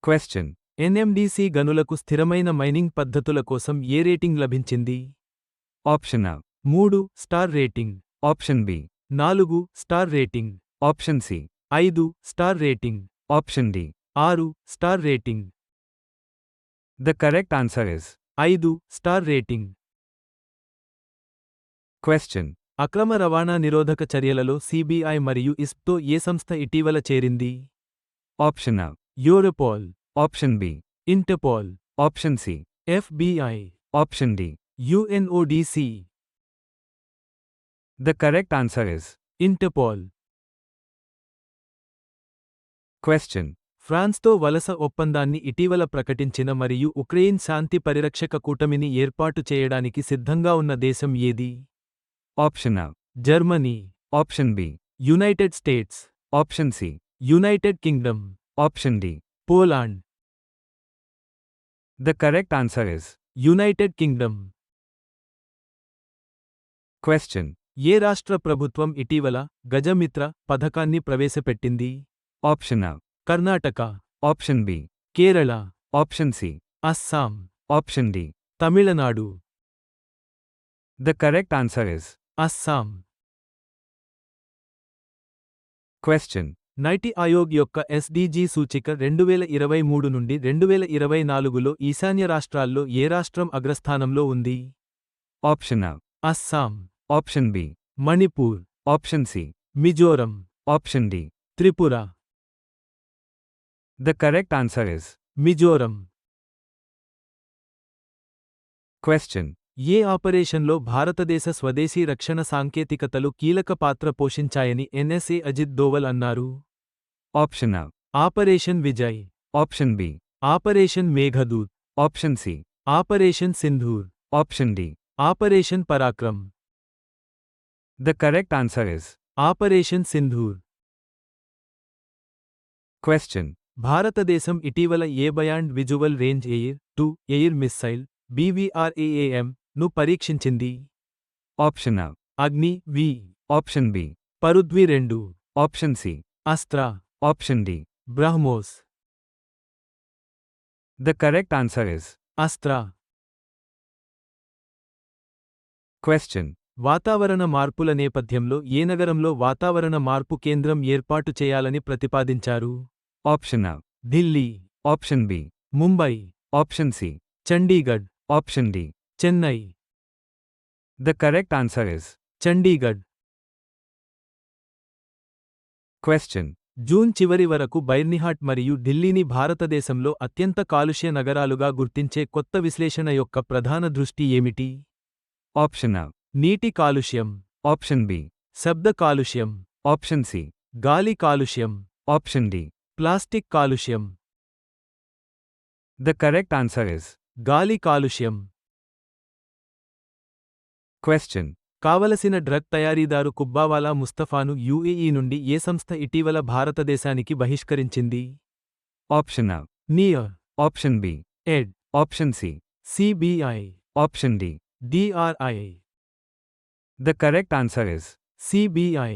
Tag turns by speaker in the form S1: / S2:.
S1: Question.
S2: NMDC గనులకు స్థిరమైన mining పద్ధతుల కోసం ఏ రేటింగ్ లభించింది?
S1: Option A.
S2: 3 star rating,
S1: Option B.
S2: 4 star rating,
S1: Option C.
S2: 5 star rating,
S1: Option D.
S2: 6 star rating.
S1: The correct answer is
S2: 5 star rating.
S1: question.
S2: అక్రమ రవాణా నిరోధక చర్యలలో CBI మరియు ఇస్ప్తో ఏ సంస్థ ఇటీవల చేరింది?
S1: Option A.
S2: యూరోపోల్,
S1: Option B.
S2: Interpole,
S1: Option C.
S2: FBI,
S1: Option D.
S2: UNODC.
S1: The correct answer is
S2: interpole.
S1: question.
S2: ఫ్రాన్స్తో వలస ఒప్పందాన్ని ఇటీవల ప్రకటించిన మరియు ఉక్రెయిన్ శాంతి పరిరక్షక కూటమిని ఏర్పాటు చేయడానికి సిద్ధంగా ఉన్న దేశం ఏది?
S1: Option A.
S2: Germany,
S1: Option B.
S2: United states,
S1: Option C.
S2: United Kingdom,
S1: Option D.
S2: Poland.
S1: The correct answer is
S2: United Kingdom.
S1: question.
S2: ఏ రాష్ట్ర ప్రభుత్వం ఇటీవల గజమిత్ర పథకాన్ని ప్రవేశపెట్టింది?
S1: Option A.
S2: Karnataka,
S1: Option B.
S2: Kerala,
S1: Option C.
S2: Assam,
S1: Option D.
S2: Tamil Nadu.
S1: The correct answer is
S2: Assam.
S1: question.
S2: Nightie Aayog యొక్క SDG సూచిక 2023 నుండి 2024లో ఈశాన్య రాష్ట్రాల్లో ఏ రాష్ట్రం అగ్రస్థానంలో ఉంది?
S1: Option A.
S2: Assam,
S1: Option B.
S2: Manipur,
S1: Option C.
S2: Mizoram,
S1: Option D.
S2: Tripura.
S1: The correct answer is
S2: Mizoram.
S1: question.
S2: ఏ ఆపరేషన్లో భారతదేశ స్వదేశీ రక్షణ సాంకేతికతలు కీలక పాత్ర పోషించాయని ఎన్ఎస్ఏ అజిత్ దోవల్ అన్నారు?
S1: Option A.
S2: Operation Vijay,
S1: Option B.
S2: Operation Meghdoot,
S1: Option C.
S2: Operation Sindoor,
S1: Option D.
S2: Operation Parakram.
S1: The correct answer is
S2: Operation Sindoor.
S1: question.
S2: భారతదేశం ఇటీవల ఏ beyond visual range air to air missile BVRAAM ను పరీక్షించింది?
S1: Option A.
S2: అగ్ని వి,
S1: Option B.
S2: పరుద్వి 2,
S1: Option C.
S2: అస్త్ర,
S1: Option D.
S2: BrahMos.
S1: The correct answer is
S2: అస్త్ర.
S1: question.
S2: వాతావరణ మార్పుల నేపథ్యంలో ఏ నగరంలో వాతావరణ మార్పు కేంద్రం ఏర్పాటు చేయాలని ప్రతిపాదించారు?
S1: Option A.
S2: Delhi,
S1: Option B.
S2: Mumbai,
S1: Option C.
S2: Chandigarh,
S1: Option D.
S2: Chennai.
S1: The correct answer is
S2: Chandigarh.
S1: question.
S2: June చివరి వరకు బైర్నిహాట్ మరియు ఢిల్లీని భారతదేశంలో అత్యంత కాలుష్య నగరాలుగా గుర్తించే కొత్త విశ్లేషణ యొక్క ప్రధాన దృష్టి ఏమిటి?
S1: Option A.
S2: నీటి కాలుష్యం,
S1: Option B.
S2: శబ్ద కాలుష్యం,
S1: Option C.
S2: గాలి కాలుష్యం,
S1: Option D.
S2: ప్లాస్టిక్ కాలుష్యం.
S1: The correct answer is
S2: గాలి కాలుష్యం.
S1: question.
S2: కావలసిన డ్రగ్ తయారీదారు కుబ్బావాలా ముస్తఫాను యుఏఈ నుండి ఏ సంస్థ ఇటీవల భారతదేశానికి బహిష్కరించింది?
S1: Option A.
S2: Near,
S1: Option B.
S2: Ed,
S1: Option C.
S2: CBI,
S1: Option D.
S2: DRI.
S1: The correct answer is
S2: CBI.